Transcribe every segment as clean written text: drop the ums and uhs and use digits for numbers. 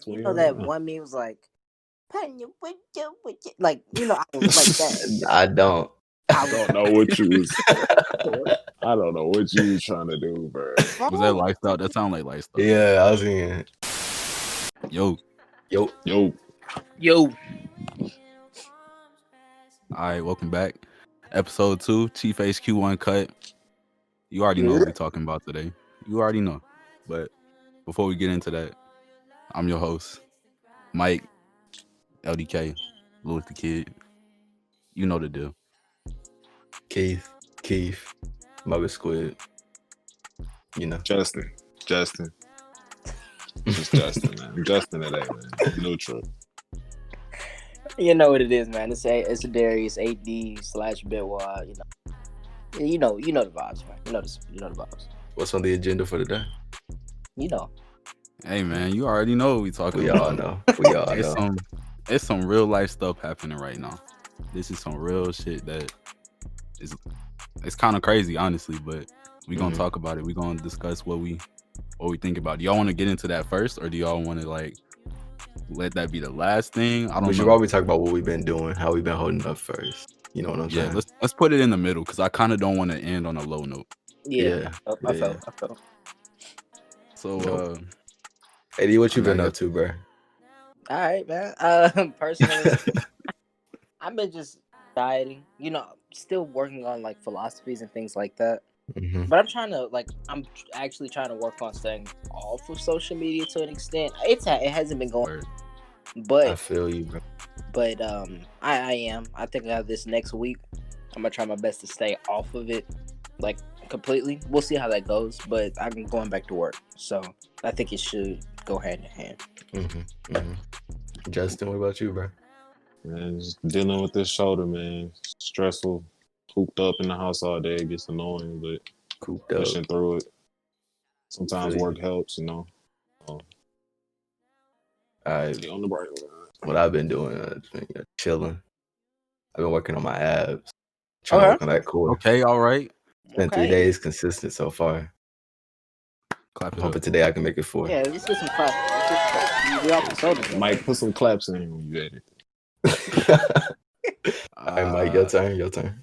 You know that one meme was like, like I don't like that. I don't. I don't know what you was. I don't know what you was trying to do, bro. Was that lifestyle? That sound like lifestyle. Yeah, I was thinking. Yo. Yo. All right, welcome back. Episode 2, Chief HQ Uncut. You already know what we're talking about today. You already know. But before we get into that, I'm your host, Mike, LDK, Louis the Kid. You know the deal. Keith, Mugger Squid. You know. Justin. It's Justin, man. Justin today, man. Neutral. You know what it is, man. It's a Darius AD/Bitwa. You know the vibes, man. You know the vibes. What's on the agenda for today? You know. Hey, man, you already know what we talking We about. all know. We all know. It's some real life stuff happening right now. This is some real shit that is. It's kind of crazy, honestly, but we gonna talk about it. We gonna discuss what we think about. Do y'all want to get into that first, or do y'all want to like let that be the last thing? I don't know. We should probably talk about what we've been doing, how we've been holding up first. You know what I'm saying? Yeah, let's put it in the middle because I kind of don't want to end on a low note. Yeah. I felt. So, Eddie, what you been up to, bro? All right, man. Personally, I've been just dieting. Still working on like philosophies and things like that. Mm-hmm. But I'm actually trying to work on staying off of social media to an extent. It hasn't been going, but I feel you, bro. But I am. I think I have this next week. I'm gonna try my best to stay off of it, like completely. We'll see how that goes. But I'm going back to work, so I think it should go hand in hand. Justin, what about you, bro? Man, just dealing with this shoulder, man. Stressful. Cooped up in the house all day. It gets annoying, but pushing through it. Sometimes work helps, you know. On the break. What I've been doing, chilling. I've been working on my abs. Trying to work on that core. Okay, all right. Been 3 days consistent so far. Clap it hoping up. today I can make it 4. Yeah, let's get some claps. We all consulted. Mike, put some claps in when you edit. All right, Mike, your turn.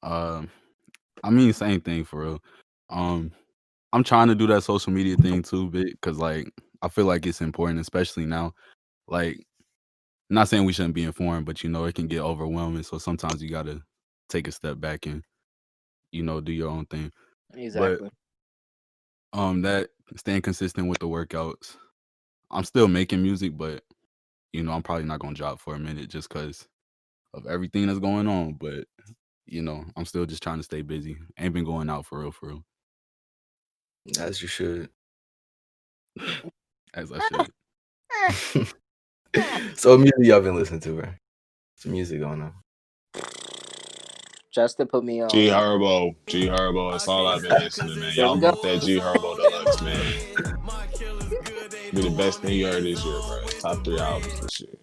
I mean, same thing for real. I'm trying to do that social media thing too, because like I feel like it's important, especially now. Like, not saying we shouldn't be informed, but it can get overwhelming. So sometimes you gotta take a step back and do your own thing. Exactly. But that staying consistent with the workouts. I'm still making music, but I'm probably not gonna drop for a minute just because of everything that's going on. But I'm still just trying to stay busy. Ain't been going out for real. As you should. As I should. So what music y'all been listening to, bro? Some music going on. Justin put me on. G Herbo. That's all I've been listening, man. Y'all want that G Herbo Deluxe, man. Be the best thing you heard this year, bro. Top 3 albums this year.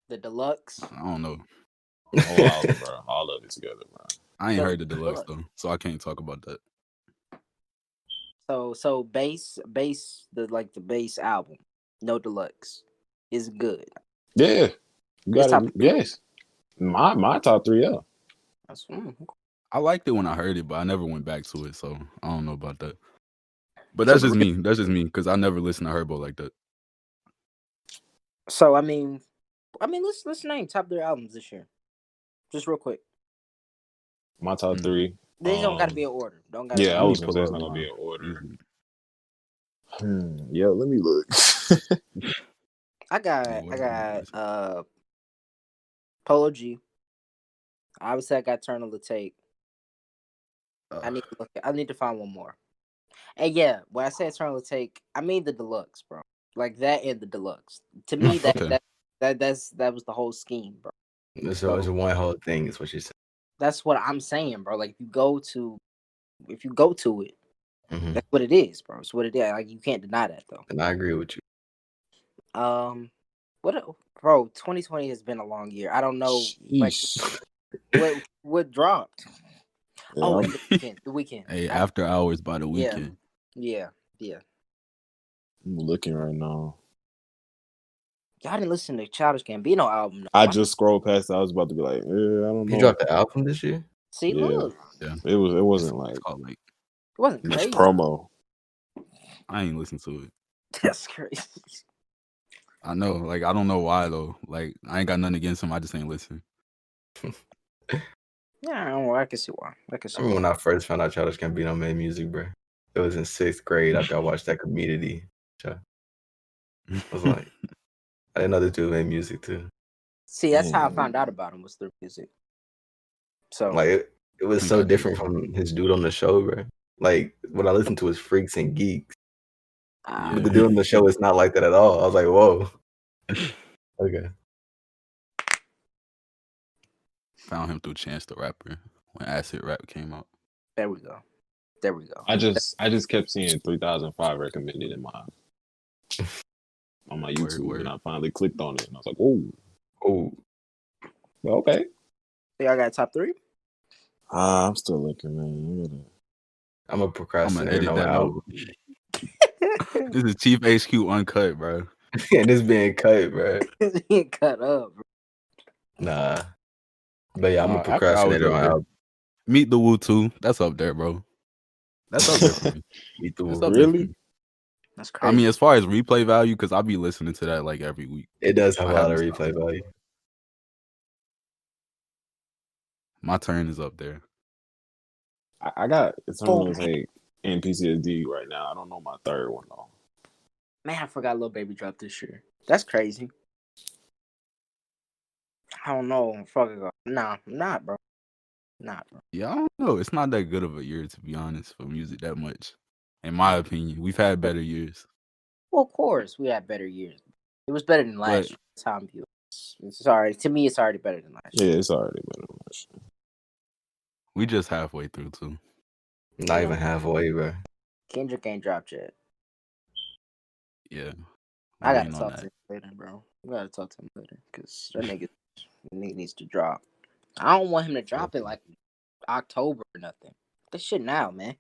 The Deluxe? I don't know. The whole album, bro. All of it together, bro. I ain't heard the Deluxe though, so I can't talk about that. So bass, the bass album, no Deluxe, is good. Yeah, yes. My top 3, yeah. That's I liked it when I heard it, but I never went back to it, so I don't know about that. But that's just me. That's just me because I never listened to Herbo like that. So I mean, let's name top 3 albums this year, just real quick. My top 3. They don't got to be in order. I was gonna say it's not gonna be in order. Yeah, let me look. I got Polo G. Obviously, I got Turn of the Take. I need to find one more. And yeah, when I say Turn of the Take, I mean the Deluxe, bro. Like that and the Deluxe. To me, that was the whole scheme, bro. So it's one whole thing, is what you're saying. That's what I'm saying, bro. Like if you go to it, that's what it is, bro. It's what it is. Like you can't deny that, though. And I agree with you. Bro? 2020 has been a long year. I don't know, like what dropped. Yeah. Oh, the weekend. Hey, After Hours by The Weeknd. Yeah. I'm looking right now. Y'all didn't listen to Childish Gambino album. No. I just scrolled past it. I was about to be like, I don't know. He dropped the album this year? See, look. Yeah. It wasn't like it wasn't much crazy. promo. I ain't listen to it. That's crazy. I know, like I don't know why though. Like I ain't got nothing against him. I just ain't listen. Yeah, I don't know. I can see why. I remember when I first found out Childish Gambino made music, bro. It was in 6th grade after I watched that Community show. I was like, I didn't know this dude made music too. See, that's how I found out about him, was through music. So like it was so different from his dude on the show, bro. Like what I listened to was Freaks and Geeks. But the dude on the show is not like that at all. I was like, whoa. Okay. Found him through Chance the Rapper when Acid Rap came out. There we go. I just kept seeing 3005 recommended in on my YouTube, and I finally clicked on it, and I was like, oh, okay. So y'all got top 3? I'm still looking, man. I'm a procrastinator. I'm gonna edit that out. This is Chief HQ Uncut, bro. And this being cut, bro. It's being cut up, bro. Nah. But yeah, I'm a procrastinator on album. Meet the Woo 2. That's up there, bro. That's up there for me. Meet the Woo. Really? That's crazy. I mean, as far as replay value, because I'll be listening to that like every week. It does have a lot of replay value. My turn is up there. I got Eternal Take and PTSD right now. I don't know my third one though. Man, I forgot Lil Baby dropped this year. That's crazy. I don't know. Nah, not bro. Not bro. Yeah, I don't know. It's not that good of a year, to be honest, for music that much. In my opinion, we've had better years. Well, of course, we had better years. It was better than last year. Time view. Sorry, to me, it's already better than last year. Yeah, it's already better than last year. We just halfway through too. Not even halfway, bro. Kendrick ain't dropped yet. Yeah, I gotta talk to him later, bro. We gotta talk to him later because that nigga needs to drop. I don't want him to drop it like October or nothing. This shit now, man.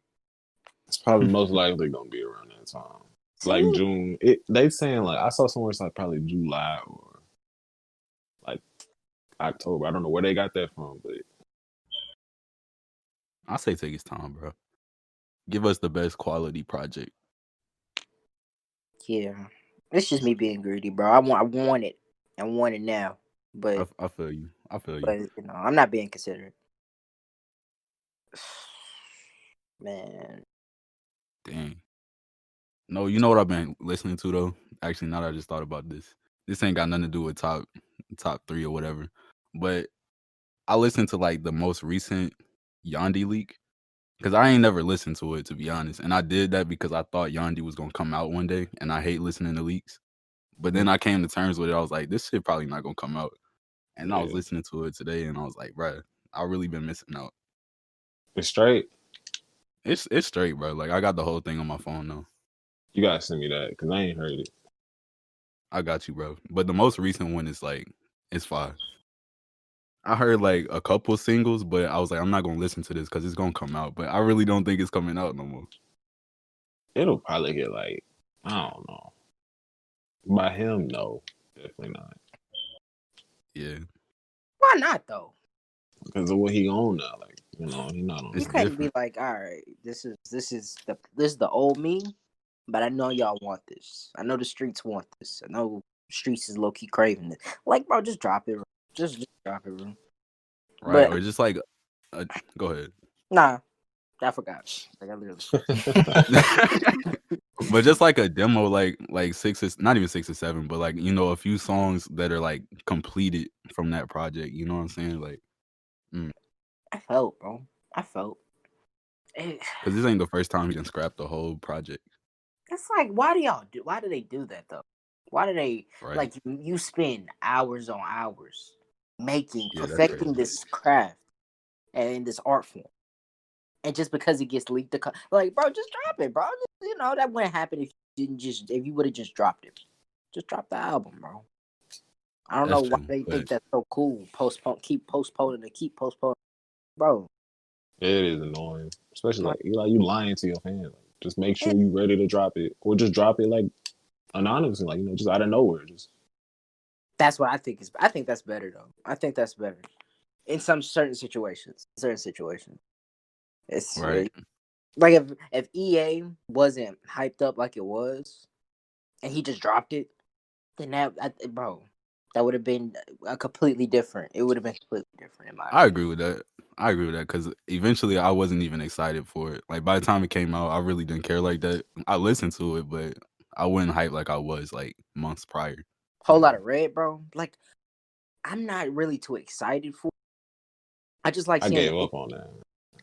It's probably most likely gonna be around that time, like June. They saying like I saw somewhere it's like probably July or like October. I don't know where they got that from, but I say take his time, bro. Give us the best quality project. Yeah, it's just me being greedy, bro. I want it. I want it now. But I feel you. But you know, I'm not being considerate. Man. Dang. No, you know what I've been listening to though? Actually, now that I just thought about this. This ain't got nothing to do with top 3 or whatever. But I listened to like the most recent Yandhi leak. Because I ain't never listened to it, to be honest. And I did that because I thought Yandhi was going to come out one day. And I hate listening to leaks. But then I came to terms with it. I was like, this shit probably not going to come out. And I was listening to it today. And I was like, bro, I've really been missing out. It's straight? It's straight, bro. Like, I got the whole thing on my phone now. You got to send me that because I ain't heard it. I got you, bro. But the most recent one is like, it's fire. I heard like a couple singles, but I was like, I'm not going to listen to this because it's going to come out. But I really don't think it's coming out no more. It'll probably get like, I don't know. By him, no. Definitely not. Yeah. Why not, though? Because of what he on now. Like, you know, he not on. You can't be like, all right, this is the old me, but I know y'all want this. I know the streets want this. I know streets is low-key craving it. Like, bro, just drop it, bro. Just drop it, bro. Right, or just like, go ahead. Nah, I forgot. Like, I literally. But just like a demo, like 6 not even 6 or 7, but like, you know, a few songs that are like completed from that project. You know what I'm saying? Like, I felt, bro. I felt. Because this ain't the first time he done scrapped the whole project. It's like, why do they do that though? Why do they like you spend hours on hours perfecting this craft and this art form, and just because it gets leaked, like, bro, just drop it, bro. You know that wouldn't happen if you would have just dropped it. Just drop the album, bro. I don't know why they think that's so cool. Keep postponing, bro. It is annoying, especially like you lying to your fans. Like, just make sure you ready to drop it, or just drop it like anonymously, like, you know, just out of nowhere. Just That's what I think is. I think that's better though. I think that's better in some certain situations. It's Right. like if EA wasn't hyped up like it was, and he just dropped it, then bro, that would have been a completely different. It would have been completely different in my I opinion. agree with that. Because eventually I wasn't even excited for it. Like by the time it came out, I really didn't care like that. I listened to it, but I wasn't hyped like I was like months prior. Whole lot of red, bro. Like I'm not really too excited for. I just like I seeing gave the. up on that.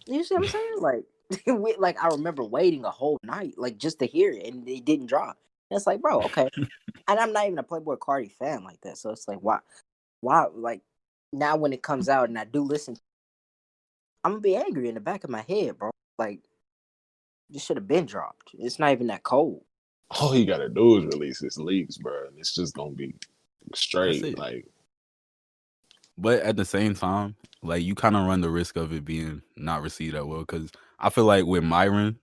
You see what I'm saying? Like, like I remember waiting a whole night, like just to hear it, and it didn't drop. And it's like, bro, okay. And I'm not even a Playboy Cardi fan like that, so it's like, why? Like now when it comes out and I do listen, I'm gonna be angry in the back of my head, bro. Like this should have been dropped. It's not even that cold. All he gotta do is release his leaks, bro, and it's just gonna be That's straight. it. Like, But at the same time, like you kind of run the risk of it being not received that well. Because I feel like with Myron,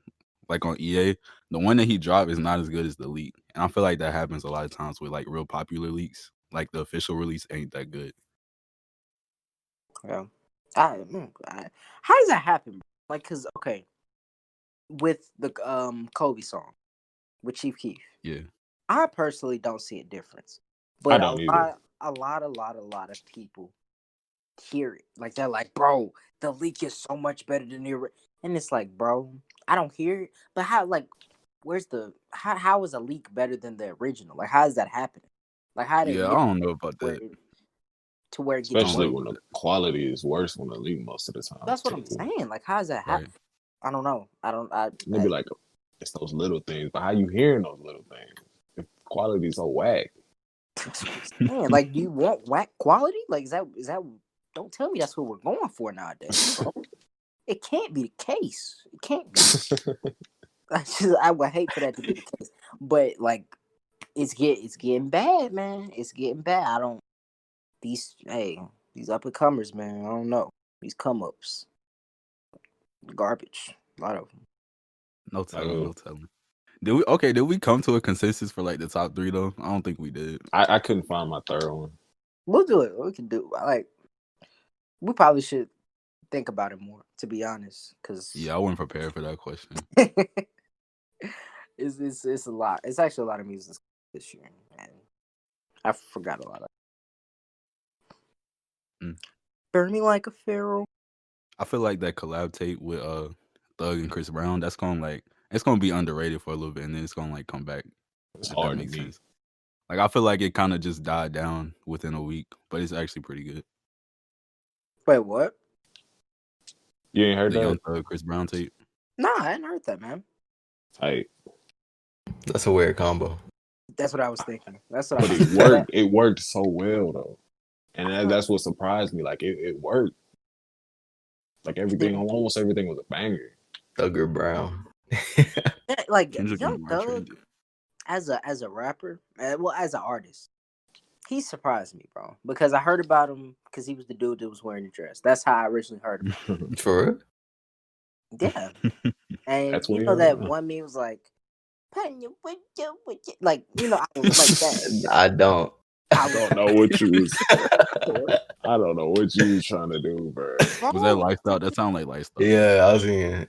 like on EA, the one that he dropped is not as good as the leak, and I feel like that happens a lot of times with like real popular leaks. Like the official release ain't that good. Yeah. How does that happen? Bro? Like, cause okay, with the Kobe song with Chief Keef. Yeah. I personally don't see a difference, I but don't either. a lot of people hear it. Like they're like, bro, the leak is so much better than and it's like, bro, I don't hear it. But how? Like, where's the how is a leak better than the original? Like, how is that happening? Like, how did it Yeah, I get don't know about where that. it I gets don't Especially worse? know when about the that. quality is worse when the leak most of the time That's what I'm too. saying. Like, how does that happen? Right. I don't know. I don't. And they be like, it's those little things, but how you hearing those little things? If quality is so whack. That's what I'm saying. Like, do you want whack quality? Like, is that? Don't tell me that's what we're going for nowadays, bro. It can't be the case. It can't be. I would hate for that to be the case, but like, it's getting bad, man. It's getting bad. I don't these up and comers, man. I don't know these come ups, garbage. A lot of them. No Like, telling. No telling. Did we come to a consensus for like the top 3 though? I don't think we did. I couldn't find my third one. We'll do it. We can do. Like, we probably should think about it more, to be honest, because Yeah, I wasn't prepared for that question. it's a lot. It's actually a lot of music this year, and I forgot a lot of. Burn me like a pharaoh. I feel like that collab tape with Thug and Chris Brown, that's gonna it's gonna be underrated for a little bit, and then it's gonna like come back. It's If that hard to makes me. sense. Like I feel like it kind of just died down within a week, but it's actually pretty good. Wait, what? You ain't heard The that? Young Thug Chris Brown tape. Nah, I hadn't heard that, man. Tight. That's a weird combo. That's what I was thinking. That's what I But was it thinking. worked. It worked so well though, and that's what surprised me. Like it worked. Like everything, almost everything was a banger. Thugger Brown. Like Kendrick Young Lamar Thug trendy. as a rapper, well, as an artist, he surprised me, bro. Because I heard about him because he was the dude that was wearing the dress. That's how I originally heard about him. For real? Yeah, and That's you where know you're at that now. one meme was like, like I was like that. I don't. I don't know what you was. I don't know what you was trying to do, bro. Was that Lifestyle? That sounded like Lifestyle. Yeah, I was in.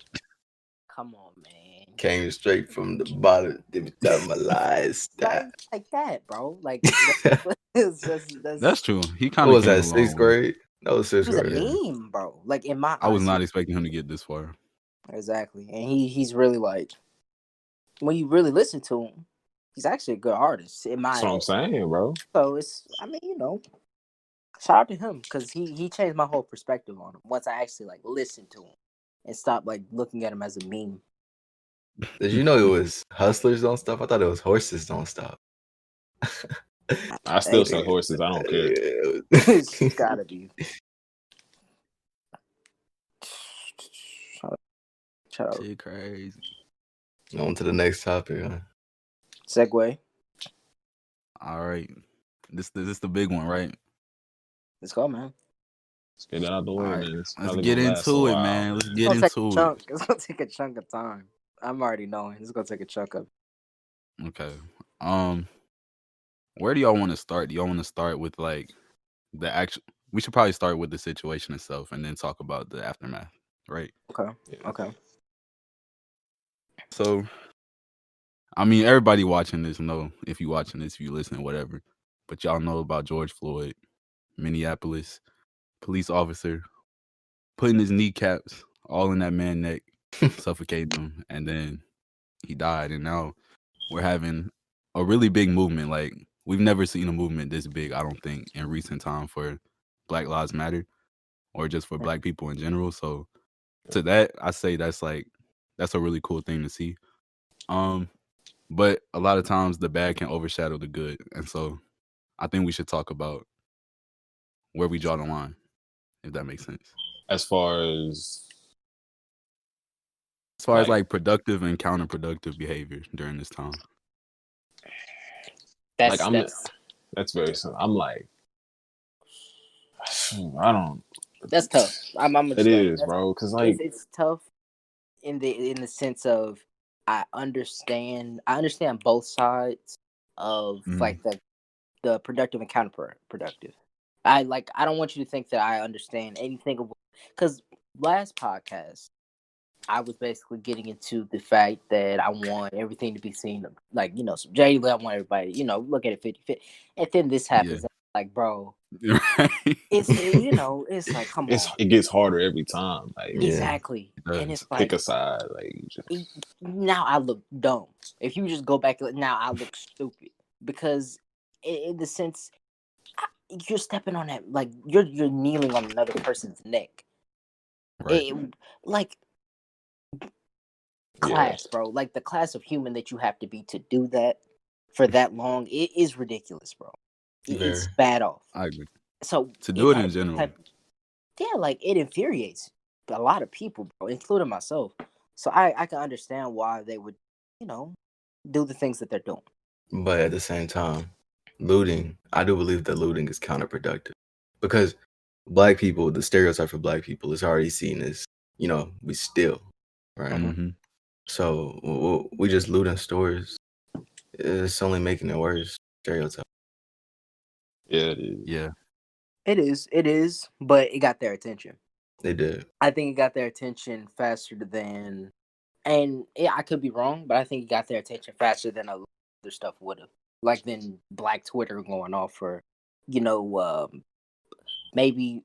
Come on, man. Came straight from the bottom. Did tell my lies. Like that, bro. Like That's true. He What kind of was came that? a long Sixth way. grade? That was it sixth was a grade. meme, bro. Like in my I was eyes, not expecting him to get this far. exactly. And he's really like, when you really listen to him, he's actually a good artist in my That's what I'm saying, bro. So it's, I mean, shout out to him because he changed my whole perspective on him once I actually like listened to him and stopped like looking at him as a meme. Did you know it was Hustlers Don't Stop? I thought it was Horses Don't Stop. I still say horses. I don't care. It's gotta be. Shut up. Shit crazy. On to the next topic, huh? Segue. All right. This the big one, right? Let's go, man. Let's get it out the way, All right. man. It's Let's probably get gonna last a into it, while, man. Let's man. get into it. It's gonna take a chunk of time. I'm already knowing. It's gonna take a chunk of. Okay. where do y'all want to start? Do y'all want to start with like the actual? We should probably start with the situation itself and then talk about the aftermath, right? Okay. Yeah. Okay. So, I mean, everybody watching this know, if you watching this, if you listen, whatever, but y'all know about George Floyd, Minneapolis police officer putting his kneecaps all in that man's neck, suffocating him, and then he died. And now we're having a really big movement. Like, we've never seen a movement this big, I don't think, in recent time for Black Lives Matter or just for Black people in general. So to that, I say that's a really cool thing to see. But a lot of times the bad can overshadow the good. And so I think we should talk about where we draw the line, if that makes sense. As far as like productive and counterproductive behavior during this time. That's very simple. I'm like, I don't. That's tough. I'm it is, bro. Because like it's tough in the sense of I understand both sides of like the productive and counterproductive. I don't want you to think that I understand anything of, because last podcast I was basically getting into the fact that I want everything to be seen like, subjectively. I want everybody, look at it 50-50. And then this happens. Like, bro, it's it's like, come on. It gets harder every time. Like, exactly. And it's like, pick a side. Like, now I look dumb. If you just go back, now I look stupid because in the sense you're stepping on that, like you're kneeling on another person's neck. Right. Like class, bro. Like the class of human that you have to be to do that for that long, it is ridiculous, bro. It's bad off. I agree. So to do it in general, like it infuriates a lot of people, bro, including myself. So I can understand why they would, do the things that they're doing. But at the same time, looting, I do believe that looting is counterproductive because Black people, the stereotype for Black people is already seen as, we steal, right? Mm-hmm. So we just looting stores. It's only making it worse. Stereotype. Yeah, it is. Yeah. It is, but it got their attention. They did. I think it got their attention faster than, and I could be wrong, but I think it got their attention faster than other stuff would have. Like than Black Twitter going off for, maybe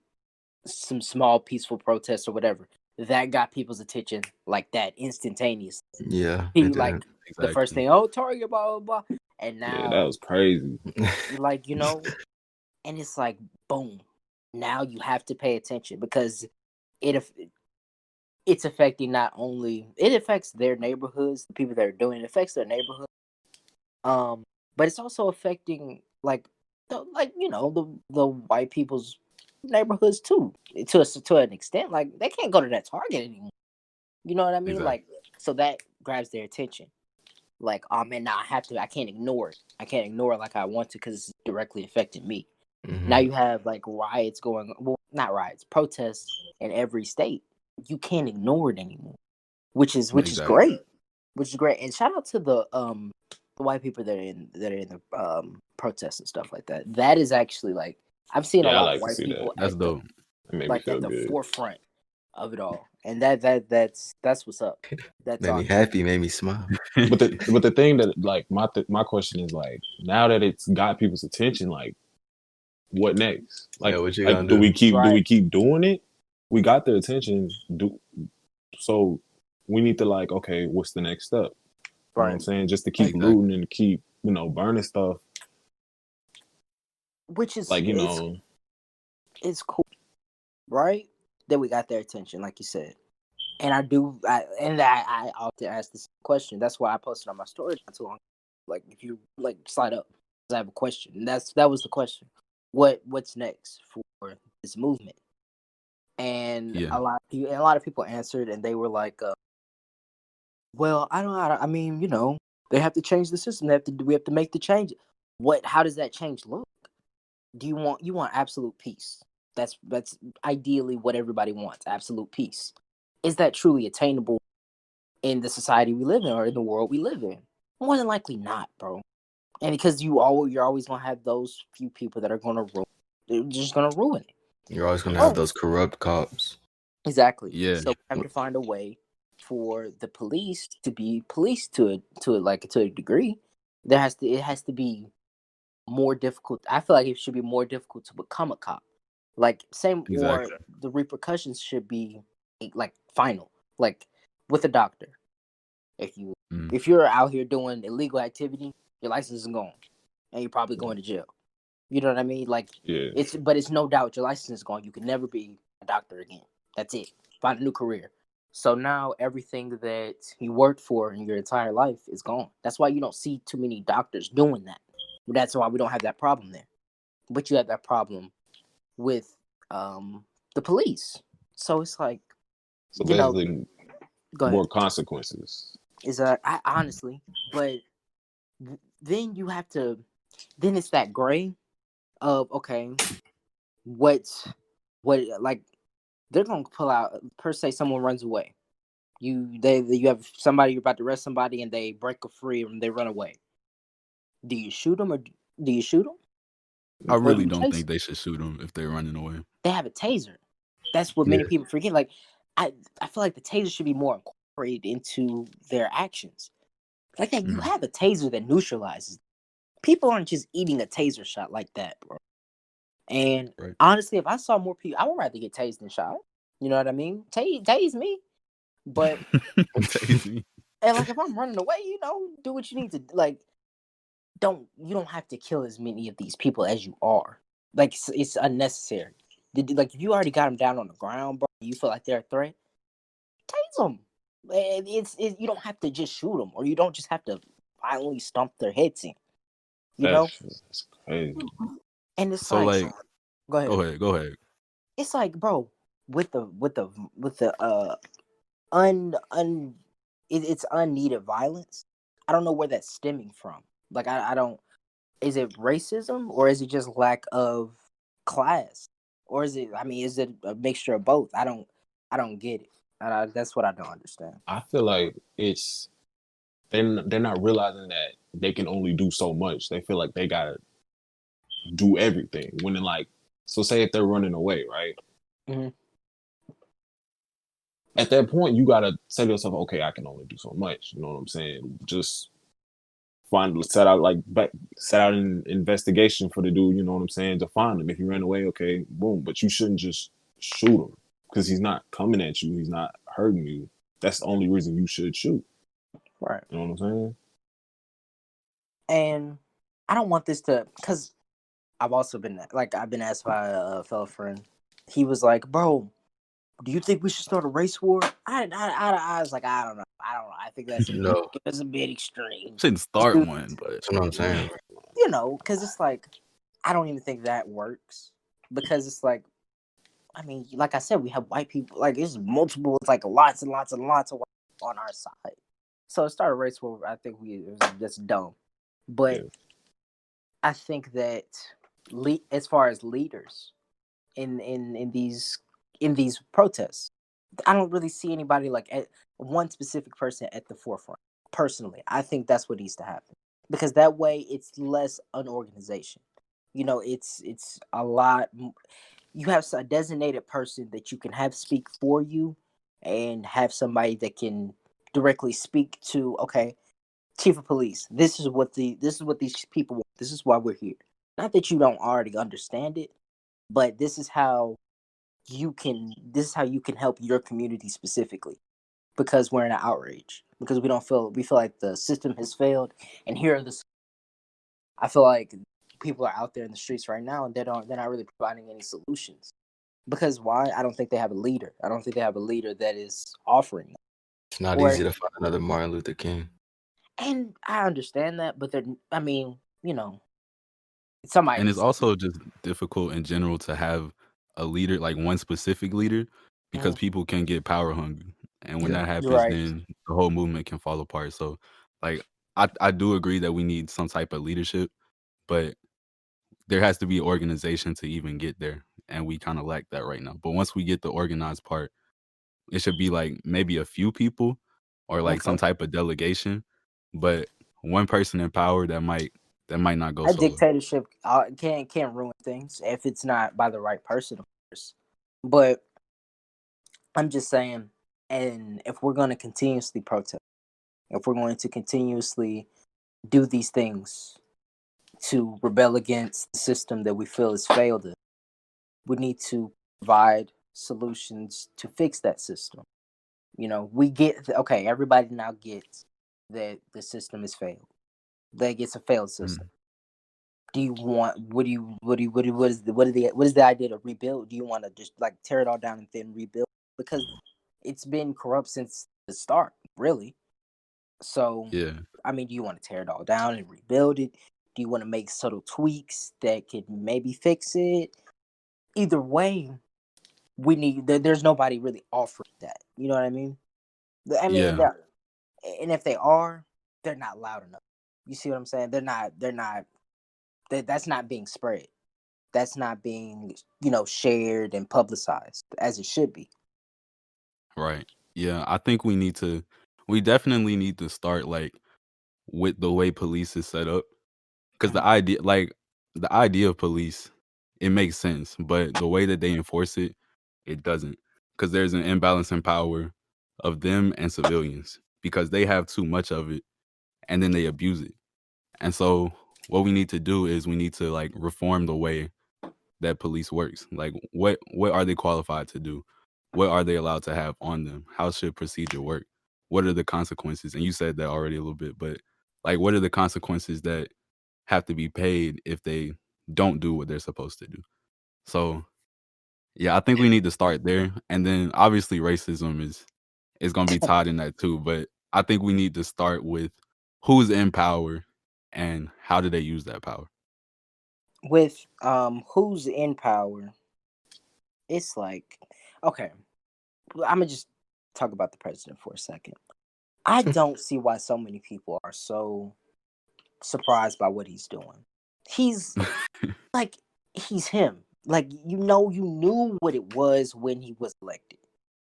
some small peaceful protests or whatever. That got people's attention like that instantaneously. Yeah. Like the first thing, Target, blah, blah, blah. And now that was crazy. Like, and it's like, boom. Now you have to pay attention because it's affecting not only, it affects their neighborhoods, the people that are doing it affects their neighborhood. But it's also affecting the white people's neighborhoods too, to an extent. Like they can't go to that Target anymore. You know what I mean? Exactly. Like, so that grabs their attention. Like, oh man, now I can't ignore it. I can't ignore it like I want to because it's directly affecting me. Mm-hmm. Now you have like riots going, well, not riots, protests in every state. You can't ignore it anymore, which is great. Which is great. And shout out to the white people that are in the protests and stuff like that. That is actually like, I've seen a lot of white people that's dope. Like at the forefront of it all, and that's what's up. That's made me happy, made me smile. but the thing that like my question is like, now that it's got people's attention, like what next? Like, what you like gonna do do? we keep doing it? We got their attention. So we need to like, okay, what's the next step? You know what I'm saying? Just to keep looting and keep, burning stuff. Which is like, it's cool, right? That we got their attention, like you said. And I often ask this question. That's why I posted on my story not too long. Like, if you slide up, I have a question. And that was the question. What's next for this movement? And a lot of people answered, and they were like, "Well, I don't know. I mean, they have to change the system. We have to make the change. How does that change look? Do you want absolute peace? That's ideally what everybody wants, absolute peace. Is that truly attainable in the society we live in or in the world we live in? More than likely not, bro. And because you're always gonna have those few people that are gonna ruin. They're just gonna ruin it. You're always gonna have those corrupt cops. Exactly. Yeah. So we have to find a way for the police to be police to a degree. It has to be more difficult. I feel like it should be more difficult to become a cop. Like same Exactly. or the repercussions should be like final. Like with a doctor. If you're out here doing illegal activity, your license is gone. And you're probably going to jail. You know what I mean? Like it's no doubt your license is gone. You can never be a doctor again. That's it. Find a new career. So now everything that you worked for in your entire life is gone. That's why you don't see too many doctors doing that. That's why we don't have that problem there. But you have that problem with the police. So it's like, so basically, more consequences. Is honestly, but then you have to. Then it's that gray of okay, what like they're gonna pull out per se. Someone runs away. You have somebody, you're about to arrest somebody and they break free and they run away. Do you shoot them or do you shoot them? I really don't think they should shoot them if they're running away. They have a taser. That's what many people forget. Like I feel like the taser should be more incorporated into their actions. Like that, you have a taser that neutralizes. People aren't just eating a taser shot like that, bro. And honestly, if I saw more people, I would rather get tased than shot. You know what I mean? Tase me. But tase me. And like if I'm running away, do what you need to. Like, you don't have to kill as many of these people as you are. Like it's unnecessary. Like if you already got them down on the ground, bro, you feel like they're a threat, tase them. You don't have to just shoot them, or you don't just have to violently stomp their heads in. That's crazy. And it's so like go ahead. It's like, bro, with the it's unneeded violence. I don't know where that's stemming from. Like I don't. Is it racism or is it just lack of class, or is it? I mean, is it a mixture of both? I don't get it. That's what I don't understand. I feel like it's they're not realizing that they can only do so much. They feel like they gotta do everything. When so say if they're running away, right? Mm-hmm. At that point, you gotta say to yourself, okay, I can only do so much. You know what I'm saying? Just set out an investigation for the dude. You know what I'm saying? To find him. If he ran away, okay, boom. But you shouldn't just shoot him because he's not coming at you. He's not hurting you. That's the only reason you should shoot. Right. You know what I'm saying? And I don't want this to, because I've also been asked by a fellow friend. He was like, "Bro, do you think we should start a race war?" I was like, I don't know. I think that's a bit extreme. Shouldn't start one, but that's what I'm saying. Because it's like, I don't even think that works. Because it's like, I mean, like I said, we have white people. Like it's multiple. It's like lots and lots and lots of white people on our side. So to start a race war, I think it was just dumb. But I think that as far as leaders in these protests, I don't really see anybody like one specific person at the forefront. Personally, I think that's what needs to happen, because that way it's less unorganization. It's a lot. You have a designated person that you can have speak for you, and have somebody that can directly speak to. Okay, chief of police, this is what these people want. This is why we're here. Not that you don't already understand it, but this is how you can help your community specifically, because we're in an outrage, because we feel like the system has failed, and here are I feel like people are out there in the streets right now and they're not really providing any solutions. Because why? I don't think they have a leader. I don't think they have a leader that is offering them. It's not easy to find another Martin Luther King. And I understand that, but somebody. And it's also just difficult in general to have a leader, like one specific leader, because people can get power hungry. And when that happens, then the whole movement can fall apart. So like I do agree that we need some type of leadership, but there has to be organization to even get there. And we kind of lack that right now. But once we get the organized part, it should be like maybe a few people or like some type of delegation, but one person in power that might that might not go A so well. dictatorship can ruin things if it's not by the right person, of course. But I'm just saying, and if we're going to continuously protest, if we're going to continuously do these things to rebel against the system that we feel has failed us, we need to provide solutions to fix that system. We get okay. Everybody now gets that the system has failed. That it's a failed system. Do you want? What is the idea to rebuild? Do you want to just like tear it all down and then rebuild? Because it's been corrupt since the start, really. So, Yeah. I mean, do you want to tear it all down and rebuild it? Do you want to make subtle tweaks that could maybe fix it? Either way, we need. There's nobody really offering that. You know what I mean? I mean, Yeah. and if they are, they're not loud enough. You see what I'm saying? They're not. That's not being spread. That's not being, shared and publicized as it should be. Right. Yeah. I think we definitely need to start like with the way police is set up. Because the idea of police, it makes sense, but the way that they enforce it, it doesn't. Because there's an imbalance in power of them and civilians because they have too much of it and then they abuse it. And so what we need to do is we need to like reform the way that police works. Like what are they qualified to do? What are they allowed to have on them? How should procedure work? What are the consequences? And you said that already a little bit, but like what are the consequences that have to be paid if they don't do what they're supposed to do? So yeah, I think we need to start there. And then obviously racism is gonna be tied in that too. But I think we need to start with who's in power and how do they use that power. With who's in power, it's like, okay, I'm gonna just talk about the president for a second. I don't see why so many people are so surprised by what he's doing. He's like, he's him. Like, you knew what it was when he was elected.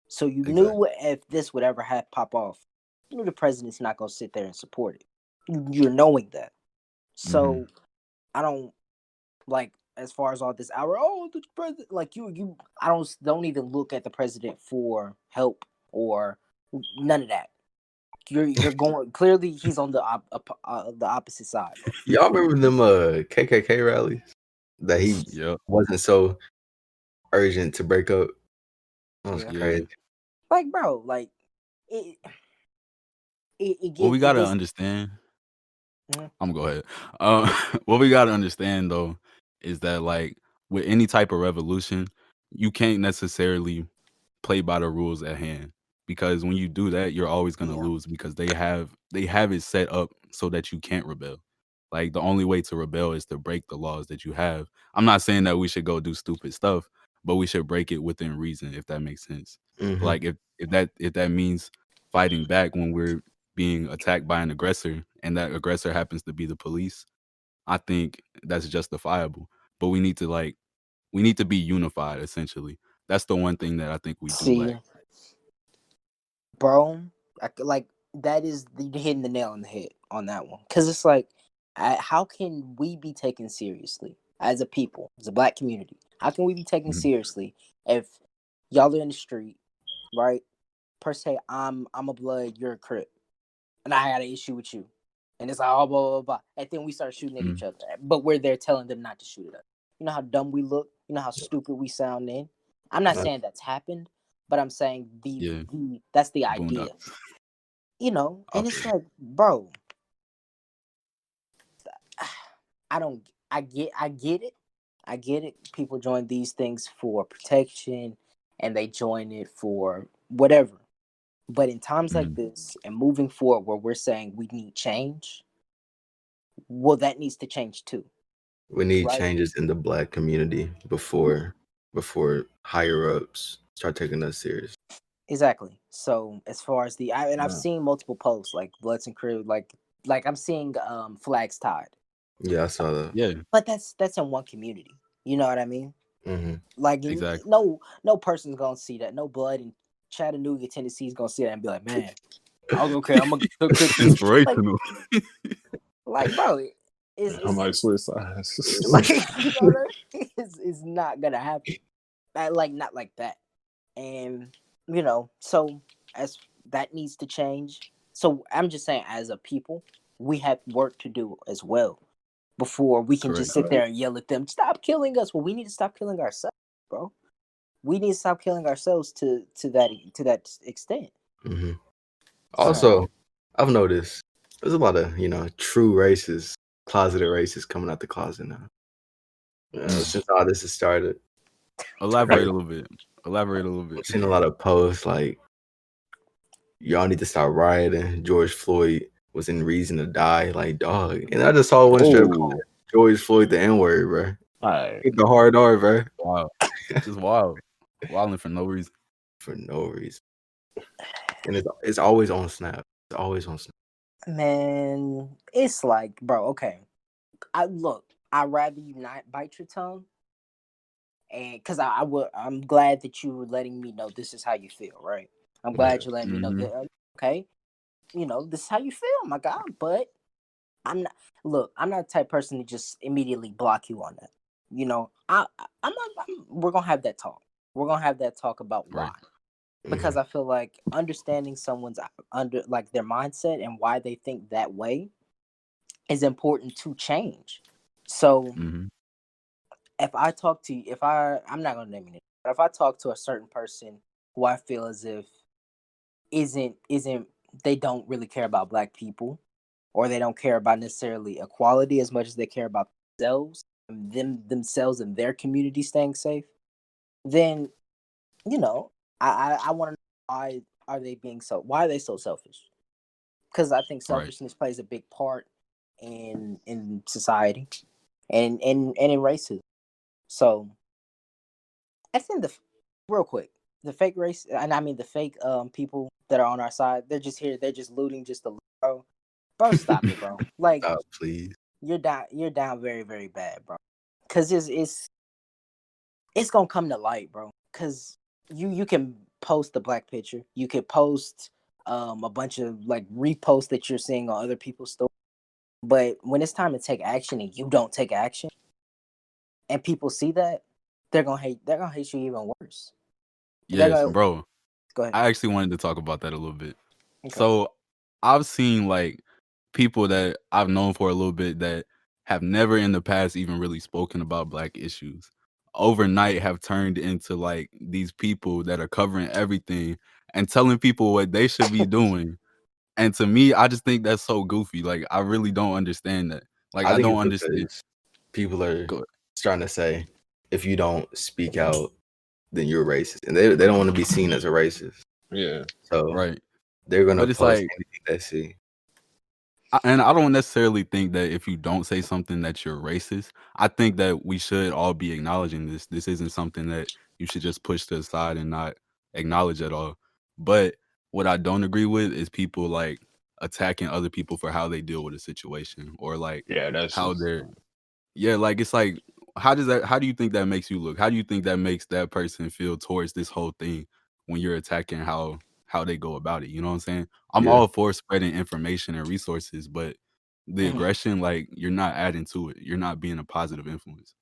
So you knew if this would ever have pop off, you knew the president's not gonna sit there and support it. You're knowing that. So I don't like, as far as all this hour. Oh, the president, like I don't even look at the president for help or none of that. You're going clearly. He's on the opposite side. Y'all remember them KKK rallies that he wasn't so urgent to break up? That was crazy. Like, bro, like it Well, we gotta gets, understand. I'm gonna go ahead. What we gotta understand though is that like with any type of revolution, you can't necessarily play by the rules at hand because when you do that, you're always gonna lose because they have it set up so that you can't rebel. Like the only way to rebel is to break the laws that you have. I'm not saying that we should go do stupid stuff, but we should break it within reason, if that makes sense. Like if that means fighting back when we're being attacked by an aggressor and that aggressor happens to be the police, I think that's justifiable. But we need to be unified essentially. That's the one thing that I think we do lack. Bro, like that is hitting the nail on the head on that one. Because it's like, how can we be taken seriously as a people, as a black community? How can we be taken seriously if y'all are in the street, right? Per se, I'm a blood, you're a crip, and I had an issue with you, and it's like, oh, blah blah blah, and then we start shooting at each other, but we're there telling them not to shoot at us. You know how dumb we look. You know how stupid we sound. Then I'm not saying that's happened, but I'm saying that's the idea. And it's like, bro, I get it. I get it. People join these things for protection and they join it for whatever. But in times like this and moving forward where we're saying we need change, well, that needs to change too. We need changes in the black community before higher ups start taking us serious. Exactly. So as far as I've seen multiple posts like Bloods and Crew, like I'm seeing flags tied. Yeah, I saw that. Yeah. But that's in one community. You know what I mean? Like exactly. No person's gonna see that. No Blood in Chattanooga, Tennessee is gonna see that and be like, man, okay, I'm gonna inspirational. Like, bro, I might switch sides. like you know what I mean? It's not gonna happen. Not like that. And so as that needs to change. So I'm just saying, as a people, we have work to do as well before we can just Correct. sit there and yell at them, stop killing us. Well, we need to stop killing ourselves, bro. We need to stop killing ourselves to that extent. Mm-hmm. So, Also, I've noticed there's a lot of true racists, closeted racists coming out the closet now. Since all this has started. Elaborate a little bit. Elaborate a little bit. I've seen a lot of posts like, y'all need to stop rioting. George Floyd was in reason to die. Like, dog. And I just saw one strip called George Floyd the N-word, bro. Hit the hard R, bro. Wow. Just wild. Wilding for no reason. For no reason. And it's always on Snap. It's always on Snap. Man, it's like, bro, okay. I'd rather you not bite your tongue. And because I'm glad that you were letting me know this is how you feel, right? I'm glad you're letting me know that, okay, this is how you feel, my God. But I'm not the type of person to just immediately block you on that. We're gonna have that talk. We're gonna have that talk about why. Right. Because I feel like understanding someone's their mindset and why they think that way is important to change. So if I talk to you, I'm not gonna name it, but if I talk to a certain person who I feel as if isn't they don't really care about Black people, or they don't care about necessarily equality as much as they care about themselves and their community staying safe, then I want to know why are they so selfish? Because I think selfishness plays a big part in society and in racism. So I think real quick, the fake race, and I mean the fake people that are on our side, they're just here, they're just looting just to loot, bro. Stop it, bro. Like, stop, please. You're down very, very bad, bro. Cause it's gonna come to light, bro. Cause you can post the Black picture, you could post a bunch of like reposts that you're seeing on other people's stories, but when it's time to take action and you don't take action, and people see that, they're gonna hate you even worse. Yes, bro. Go ahead. I actually wanted to talk about that a little bit. Okay. So I've seen like people that I've known for a little bit that have never in the past even really spoken about Black issues overnight have turned into like these people that are covering everything and telling people what they should be doing. And to me, I just think that's so goofy. Like, I really don't understand that. Like, I think don't it's understand. because people are starting to say, if you don't speak out, then you're racist, and they don't want to be seen as a racist. Yeah. So right, they're gonna post like, anything they see. And I don't necessarily think that if you don't say something that you're racist. I think that we should all be acknowledging this. This isn't something that you should just push to the side and not acknowledge at all. But what I don't agree with is people like attacking other people for how they deal with a situation, or like that's how just, they're like, it's like, how do you think that makes you look? How do you think that makes that person feel towards this whole thing when you're attacking how they go about it? You know what I'm saying? I'm all for spreading information and resources, but the aggression, like, you're not adding to it. You're not being a positive influence.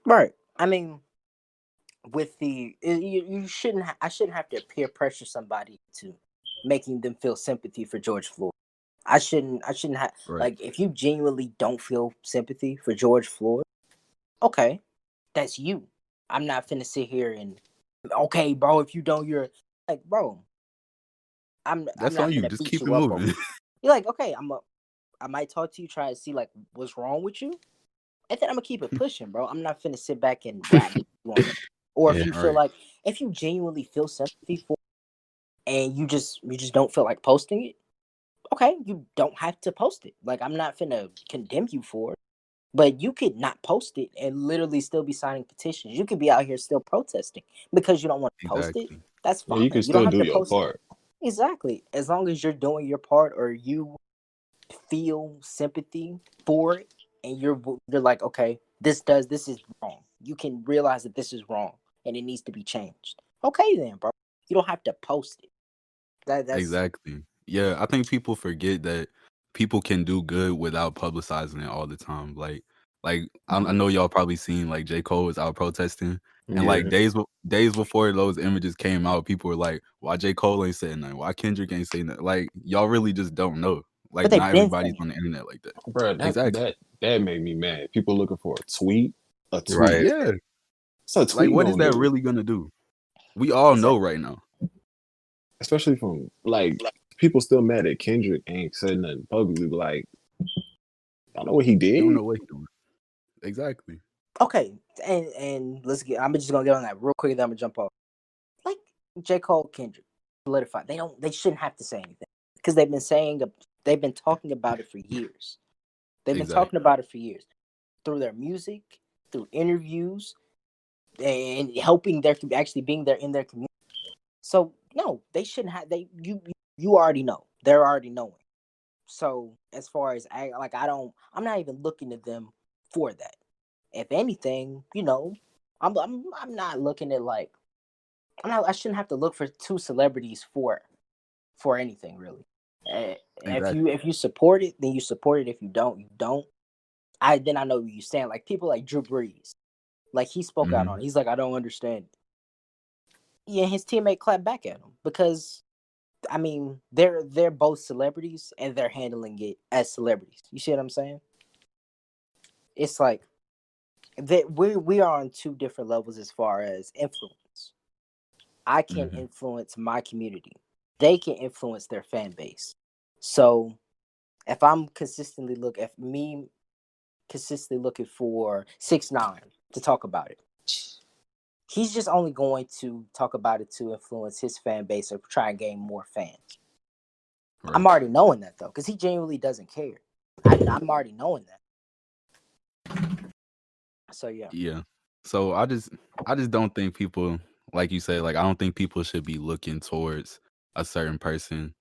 Right. I mean, with you shouldn't I shouldn't have to peer pressure somebody to making them feel sympathy for George Floyd. I shouldn't have like, if you genuinely don't feel sympathy for George Floyd, okay, that's you. I'm not finna sit here and, okay, bro, if you don't, you're like, bro, I'm That's not on you. finna Just beat keep it you up over. moving. You're like, okay, I might talk to you, try to see like what's wrong with you, and then I'm gonna keep it pushing, bro. I'm not finna sit back and rap you on that. Or if you feel like, if you genuinely feel sympathy for, and you just don't feel like posting it, okay, you don't have to post it. Like, I'm not finna condemn you for it, but you could not post it and literally still be signing petitions. You could be out here still protesting because you don't want to post it. That's fine. Yeah, you can You don't still have do to your post part. it. Exactly. As long as you're doing your part, or you feel sympathy for it, and you're like, okay, this is wrong. You can realize that this is wrong and it needs to be changed. Okay, then, bro. You don't have to post it. That's Exactly. Yeah, I think people forget that people can do good without publicizing it all the time. Like I know y'all probably seen like J. Cole was out protesting, and like days before those images came out, people were like, "Why J. Cole ain't saying nothing? Why Kendrick ain't saying nothing?" Like y'all really just don't know. Like But they've not been everybody's saying on the internet like that. Bro, Exactly. that made me mad. People looking for a tweet. Right. Yeah. So a Like tweet what is gonna that do? really gonna do? We all know right now. Especially from like people still mad at Kendrick ain't said nothing publicly, but like I don't know what he did. You don't know what he's doing. Exactly. Okay, and let's get. I'm just gonna get on that real quick. Then I'm gonna jump off. Like J. Cole, Kendrick, solidified. They shouldn't have to say anything because they've been talking about it for years. They've been talking about it for years through their music, through interviews, and helping actually being there in their community. So no, they shouldn't have. You already know. They're already knowing. So as far as I'm not even looking to them for that. If anything, I'm not looking at like I shouldn't have to look for two celebrities for anything really. Exactly. If you support it, then you support it. If you don't, you don't. I know where you stand. Like people like Drew Brees, like he spoke out on it. He's like, I don't understand it. Yeah, his teammate clapped back at him because I mean they're both celebrities and they're handling it as celebrities. You see what I'm saying? It's like that we are on two different levels as far as influence. I can influence my community. They can influence their fan base. So if I'm consistently looking for 6ix9ine to talk about it, he's just only going to talk about it to influence his fan base or try and gain more fans. Right. I'm already knowing that though, because he genuinely doesn't care. I'm already knowing that. So yeah. Yeah. So I just don't think people, like you said, like I don't think people should be looking towards a certain person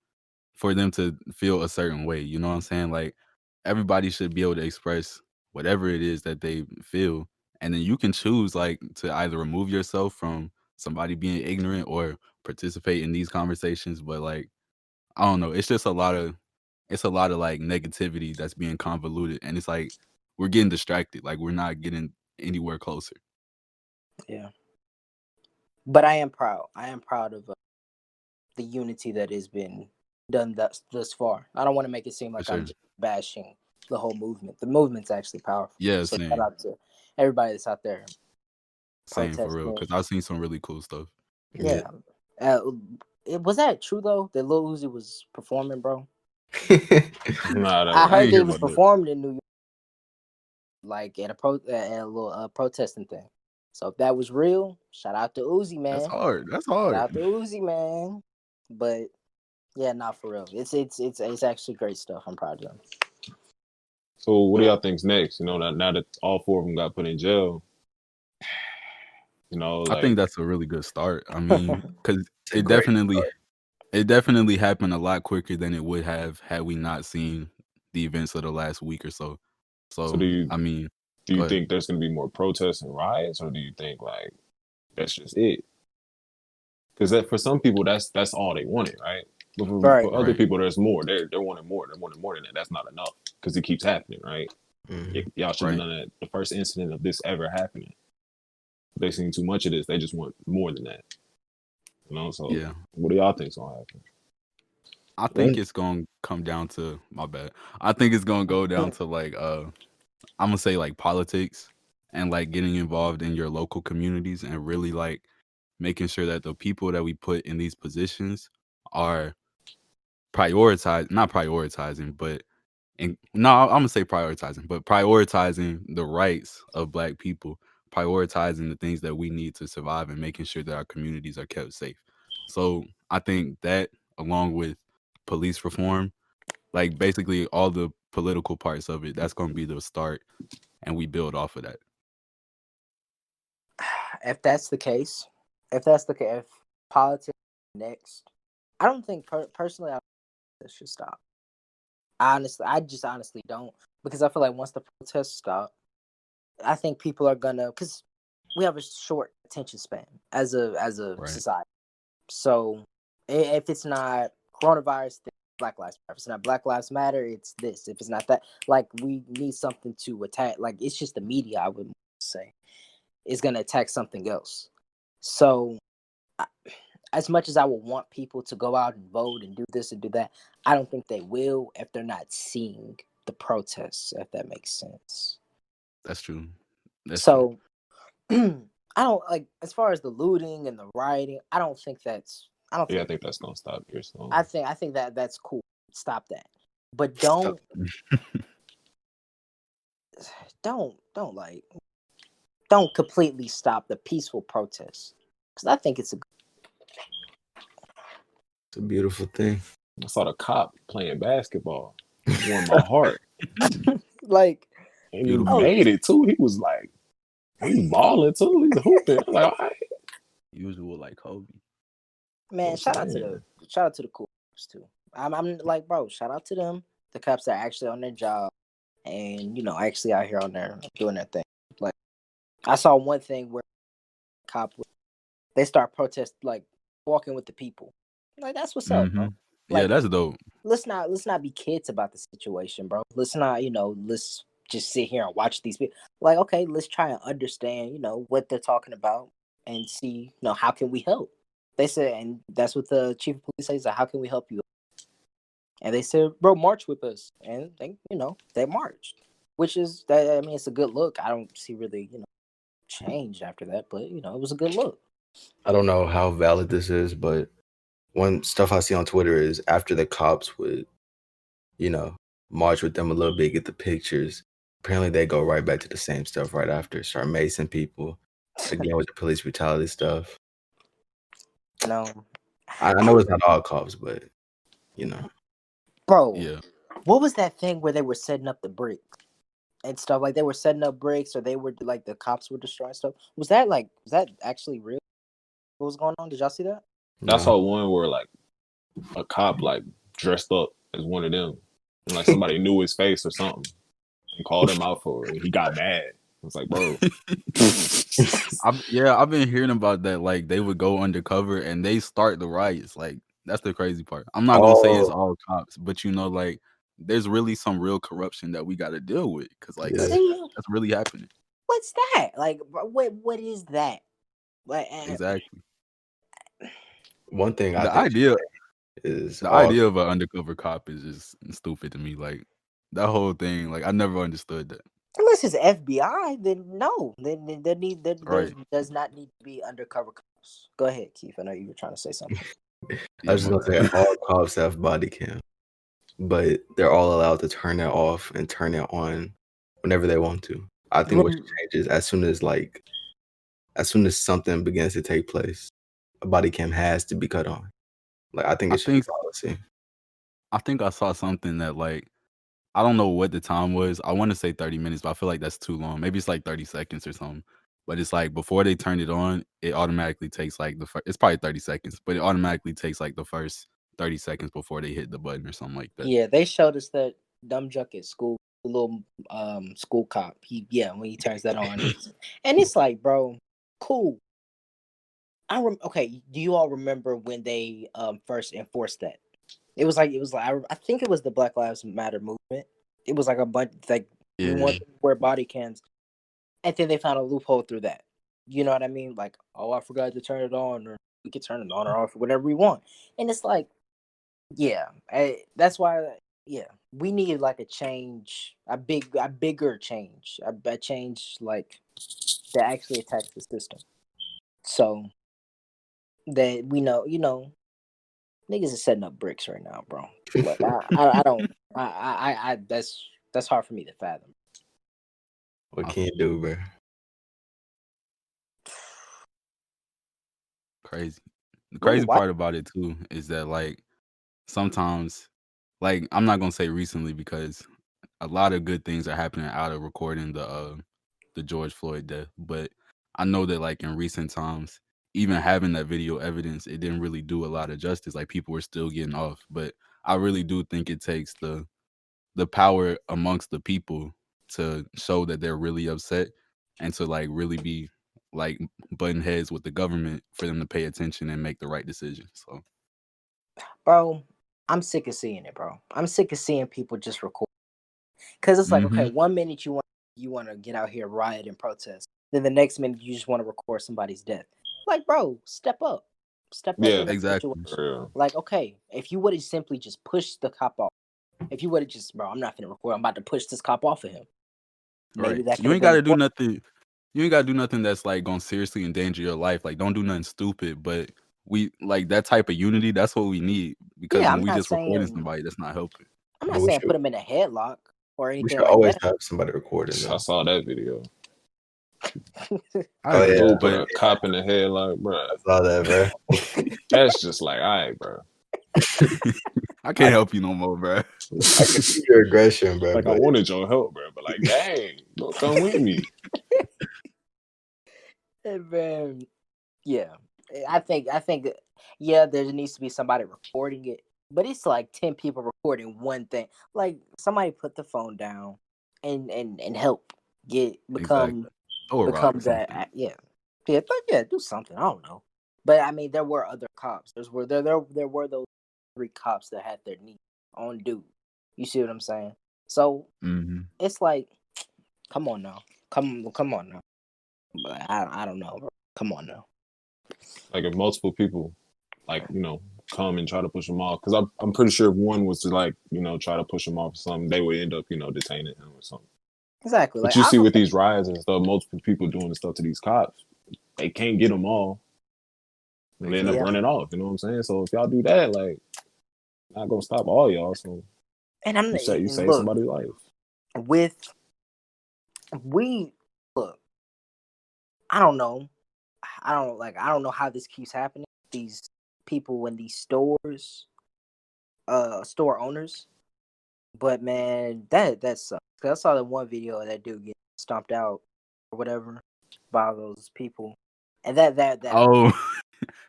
for them to feel a certain way. You know what I'm saying? Like everybody should be able to express whatever it is that they feel. And then you can choose like to either remove yourself from somebody being ignorant or participate in these conversations. But like, I don't know. It's just a lot of like negativity that's being convoluted. And it's like we're getting distracted. Like we're not getting anywhere closer. Yeah. But I am proud. I am proud of the unity that has been done thus far. I don't want to make it seem like I'm just bashing the whole movement. The movement's actually powerful. Yeah, so same. shout out to everybody that's out there. Same for real, because I've seen some really cool stuff. Yeah. Was that true though? That Lil Uzi was performing, bro? I heard he was performing in New York, like at a little protesting thing. So if that was real, shout out to Uzi, man. That's hard. Shout out to Uzi, man. But yeah, not for real. It's actually great stuff. I'm proud of them. So what do y'all think's next? You know, now that all four of them got put in jail, you know, like, I think that's a really good start. I mean, because it definitely happened a lot quicker than it would have had we not seen the events of the last week or so. So do you think there's going to be more protests and riots, or do you think like that's just it? Because for some people, that's all they wanted, right? But for other people, there's more. They're wanting more. They're wanting more than that. That's not enough because it keeps happening, right? Y'all should have done that the first incident of this ever happening. They seen too much of this. They just want more than that. You know, so yeah. What do y'all think's gonna happen? I think it's gonna come down to my bad. I think it's gonna go down to like I'm gonna say like politics and like getting involved in your local communities and really like making sure that the people that we put in these positions are not prioritizing, but I'm gonna say prioritizing, but prioritizing the rights of Black people, prioritizing the things that we need to survive and making sure that our communities are kept safe. So I think that along with police reform, like basically all the political parts of it, that's gonna be the start and we build off of that. If that's the case, if politics next, I don't think personally this should stop. I just honestly don't, because I feel like once the protests stop, I think people are gonna, because we have a short attention span as a society. So if it's not coronavirus, Black Lives Matter. If it's not Black Lives Matter, it's this. If it's not that, like we need something to attack. Like it's just the media. I would say is going to attack something else. So, as much as I would want people to go out and vote and do this and do that, I don't think they will if they're not seeing the protests. If that makes sense. That's true. That's so. True. I don't like as far as the looting and the rioting. I don't think that's. I think that's gonna stop here. So I think that's cool. Stop that, but don't don't completely stop the peaceful protests because I think it's a beautiful thing. I saw the cop playing basketball. It warmed my heart. like, and he made it too. He was like. He's balling too. He's hooping. I'm like, all right. Usual like Kobe. Man, shout out to the cool cops too. I'm like, bro, shout out to them. The cops are actually on their job, and actually out here on there doing their thing. Like, I saw one thing where they start protest like walking with the people. Like that's what's up, bro. Like, yeah, that's dope. Let's not be kids about the situation, bro. Let's not, let's just sit here and watch these people. Like, okay, let's try and understand, what they're talking about and see, how can we help? They said, and that's what the chief of police says, like, how can we help you? And they said, bro, march with us. And they marched, which is that. I mean, it's a good look. I don't see really, change after that, but it was a good look. I don't know how valid this is, but one stuff I see on Twitter is after the cops would, march with them a little bit, get the pictures. Apparently, they go right back to the same stuff right after, start macing people again with the police brutality stuff. No, I know it's not all cops, but bro. Yeah. What was that thing where they were setting up the bricks and stuff? Like they were setting up bricks, or they were like the cops were destroying stuff. Was that actually real? What was going on? Did y'all see that? I saw one where like a cop like dressed up as one of them, and like somebody knew his face or something and called him out for it. He got mad. I was like, bro. I've been hearing about that. Like they would go undercover and they start the riots. Like that's the crazy part. I'm not gonna say it's all cops, but like there's really some real corruption that we got to deal with because like that's really happening. What's that? Like what is that? Like exactly. One thing the idea of an undercover cop is just stupid to me. Like that whole thing, like I never understood that. Unless it's FBI, then no. Then there does not need to be undercover cops. Go ahead, Keith. I know you were trying to say something. I was just gonna say all cops have body cam, but they're all allowed to turn it off and turn it on whenever they want to. I think what changes as soon as something begins to take place, a body cam has to be cut on. Like I think it's policy. I think I saw something that like I don't know what the time was. I want to say 30 minutes, but I feel like that's too long. Maybe it's like 30 seconds or something. But it's like before they turn it on, it automatically takes like it's probably 30 seconds, but it automatically takes like the first 30 seconds before they hit the button or something like that. Yeah, they showed us that dumb junk at school, the little school cop. When he turns that on, and it's like, bro, cool. Okay. Do you all remember when they first enforced that? It was like I think it was the Black Lives Matter movement. It was like a bunch we want to wear body cams, and then they found a loophole through that. You know what I mean? Like, oh, I forgot to turn it on, or we can turn it on or off, whatever we want. And it's like, that's why. Yeah, we need like a change, a bigger change, a change like that actually attacks the system. So that we know, niggas are setting up bricks right now, bro. Like I don't, that's hard for me to fathom. What can you do, bro? Crazy. The crazy part about it too is that like sometimes, like I'm not gonna say recently because a lot of good things are happening out of recording the George Floyd death, but I know that like in recent times, even having that video evidence, it didn't really do a lot of justice. Like people were still getting off, but I really do think it takes the power amongst the people to show that they're really upset and to like really be like button heads with the government for them to pay attention and make the right decision. So, bro, I'm sick of seeing it, bro. I'm sick of seeing people just record. Because it's like, okay, 1 minute you want to get out here, riot and protest. Then the next minute you just want to record somebody's death. Like, bro, step up. Step up in that exactly. situation. Like, okay, if you would have simply just pushed the cop off, if you would have just, bro, I'm not gonna record. I'm about to push this cop off of him. Maybe that you ain't got to do nothing. You ain't got to do nothing that's like gonna seriously endanger your life. Like, don't do nothing stupid. But we like that type of unity. That's what we need because when we just recording somebody, that's not helping. I'm not saying put them in a headlock or anything. We should like always that. have somebody recording. I saw that video. I agree, Dude put a cop in the head, like, bro. I saw that, bro. That's just like, all right, bro. I can't help you no more, bro. I can see your aggression, bro. Like, I wanted your help, bro, but like, dang, don't come with me. Man, yeah, I think, yeah, there needs to be somebody recording it, but it's like 10 people recording one thing. Like, somebody put the phone down and help become that. Yeah, do something. I don't know, but I mean, there were other cops. There were those 3 cops that had their knee on dude. You see what I'm saying? So it's like, come on now, come on now. But I don't know, bro. Come on now. Like, if multiple people, like, come and try to push him off, because I'm pretty sure if one was to, like, try to push him off or something, they would end up, detaining him or something. Exactly. But like, you see with these riots and stuff, multiple people doing the stuff to these cops, they can't get them all. And they end up running off. You know what I'm saying? So if y'all do that, like, not gonna stop all y'all. So and I'm you save somebody's life. I don't know. I don't know how this keeps happening. These people in these stores, store owners. But man, that sucks. Cause I saw that one video of that dude get stomped out or whatever by those people, and that oh,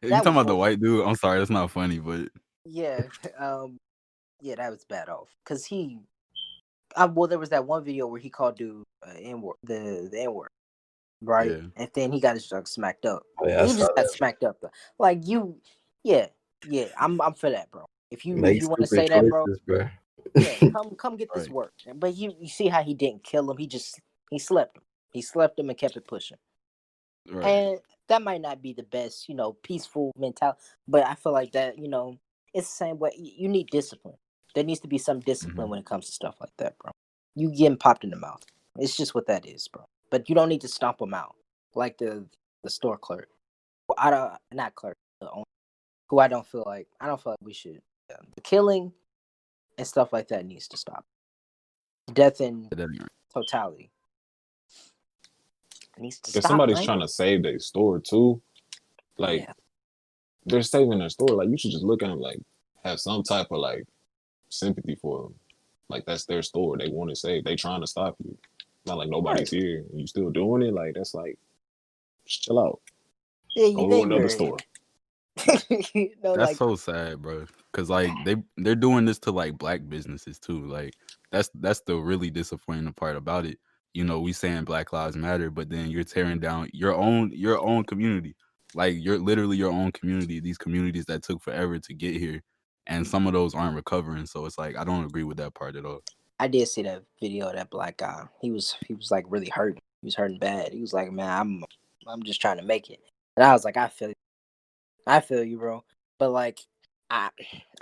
you talking about the white dude? I'm sorry, that's not funny, but yeah, yeah, that was bad off. Cause well, there was that one video where he called dude N-word, the N-word, right? Yeah. And then he got his junk smacked up. Oh, yeah, he just got smacked up though. Like yeah, I'm for that, bro. If you want to say that, bro. Yeah, come get this work. But you see how he didn't kill him. He slept him. He slept him and kept it pushing. Right. And that might not be the best, peaceful mentality. But I feel like that, it's the same way. You need discipline. There needs to be some discipline when it comes to stuff like that, bro. You getting popped in the mouth. It's just what that is, bro. But you don't need to stomp them out like the store clerk. Not clerk, the owner, who I don't feel like we should. The killing and stuff like that needs to stop. Death in totality needs to stop. If somebody's trying to save their store too, like they're saving their store, like you should just look at them, like have some type of like sympathy for them. Like that's their store, they want to save. They trying to stop you. Not like nobody's here and you still doing it. Like that's like, just chill out. Yeah, go to another store. That's so sad, bro. Cause like they're doing this to like black businesses too. Like that's the really disappointing part about it. We saying Black Lives Matter, but then you're tearing down your own community. Like you're literally your own community. These communities that took forever to get here, and some of those aren't recovering. So it's like I don't agree with that part at all. I did see that video of that black guy. He was like really hurt. He was hurting bad. He was like, man, I'm just trying to make it. And I was like, I feel you, bro. But like, I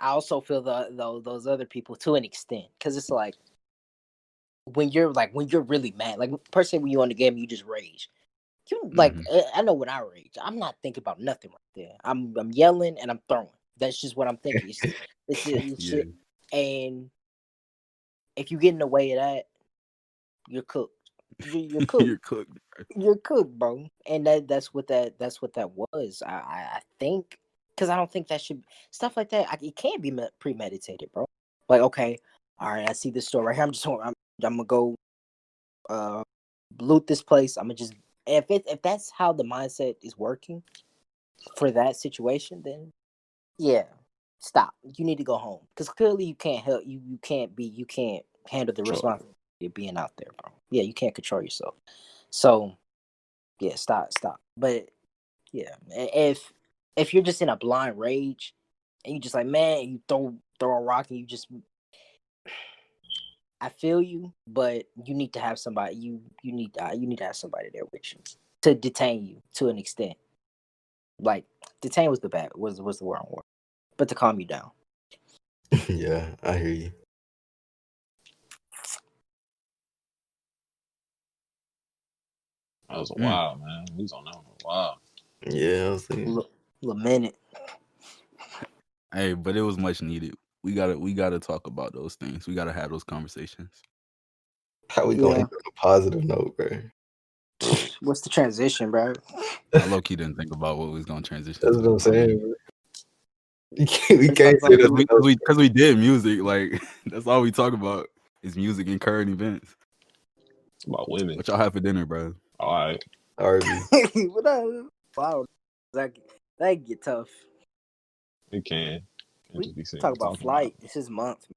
also feel those other people to an extent, because it's like when you're really mad, like personally when you're on the game, you just rage. You like I know when I rage, I'm not thinking about nothing right there. I'm yelling and I'm throwing. That's just what I'm thinking. It's shit. And if you get in the way of that, you're cooked. You're cooked. You're cooked. You're cooked, bro. And that's what that was. I think, because I don't think that should stuff like that. It can't be premeditated, bro. Like, okay, all right, I see this store right here. I'm gonna go loot this place. I'm gonna just if that's how the mindset is working for that situation, then yeah, stop. You need to go home, because clearly you can't help. You can't handle the responsibility of being out there, bro. Yeah, you can't control yourself. So yeah, stop. But yeah, if you're just in a blind rage and you just like, man, you throw throw a rock and you just. I feel you, but you need to have somebody. You need to have somebody there with you to detain you to an extent. Like detain was the wrong word, but to calm you down. Yeah, I hear you. That was a while, man. He was on that one a while. Yeah, I was thinking. A minute. Hey, but it was much needed. We gotta talk about those things. We gotta have those conversations. How we gonna end on a positive note, bro? What's the transition, bro? I low-key didn't think about what we was gonna transition. That's to. what I'm saying, bro. We can't say that because we did music. Like that's all we talk about is music and current events. It's about women. What y'all have for dinner, bro? All right. RB. What up? Wow, that can get tough. It can. We talk about flight. This is month.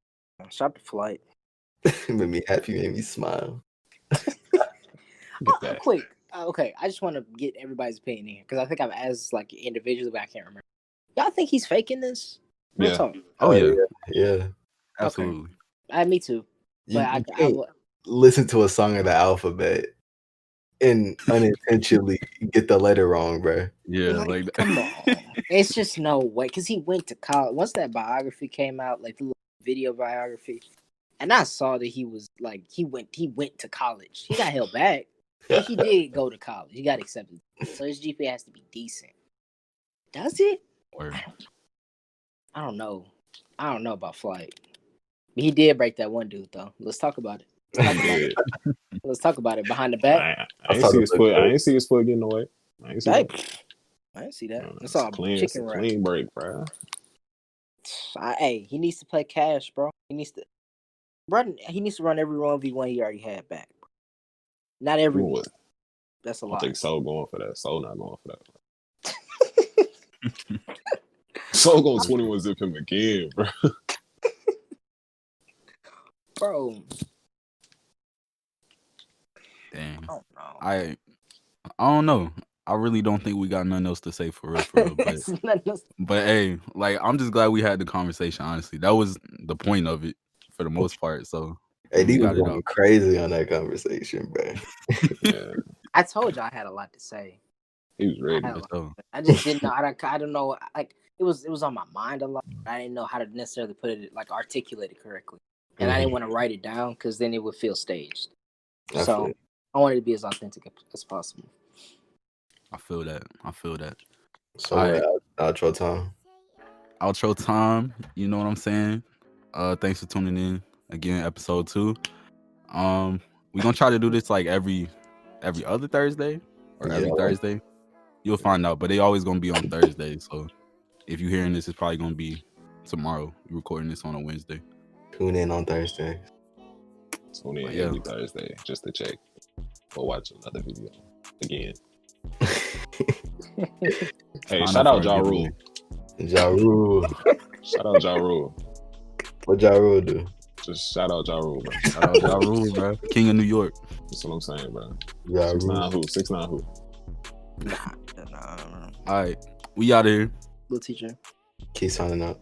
Shop the flight. Made me happy, made me smile. Quick. Okay, I just want to get everybody's opinion here because I think I've asked like individually, but I can't remember. Y'all think he's faking this? Yeah. Talk. Oh yeah. Yeah. Absolutely. Okay. Me too. But I can't listen to a song of the alphabet and unintentionally get the letter wrong, bro. Yeah, like come on. It's just no way because he went to college. Once that biography came out, like the little video biography, and I saw that he was like he went to college. He got held back, but he did go to college. He got accepted, so his GPA has to be decent. Does it? I don't know. I don't know about flight. But he did break that one dude though. Let's talk about it. Let's talk about it behind the back. I ain't see his foot. I ain't see his foot getting away. I ain't see that. I didn't see that. It's all chicken wrap. Clean break, bro. Hey, he needs to play cash, bro. He needs to run every 1v1 he already had back. Not every one. That's a lot. I think Soul going for that. Soul not going for that. Soul going 21 zip him again, bro. Bro. Damn. I don't know. I really don't think we got nothing else to say for real. But hey, like I'm just glad we had the conversation. Honestly, that was the point of it for the most part. So hey, he was going crazy on that conversation, bro. Yeah. I told you I had a lot to say. He was ready. I just didn't know. I don't know. Like it was on my mind a lot. I didn't know how to necessarily put it, like articulate it correctly, and I didn't want to write it down because then it would feel staged. So I wanted to be as authentic as possible. I feel that. So right. Outro time. You know what I'm saying? Thanks for tuning in again, episode 2. We're gonna try to do this like every other Thursday or every Thursday. You'll find out, but they always gonna be on Thursday. So if you're hearing this, it's probably gonna be tomorrow. We're recording this on a Wednesday. Tune in on Thursday. Tune in every Thursday just to check or watch another video again. Hey, shout out Ja Rule. Ja Rule. Shout out Ja Rule. What Ja Rule do? Just shout out Ja Rule, bro. Shout out Ja Rule, bro. King of New York. That's what I'm saying, bro. Ja Rule. 6'9" who? Nah. All right, we out of here. Little teacher. Keep signing up.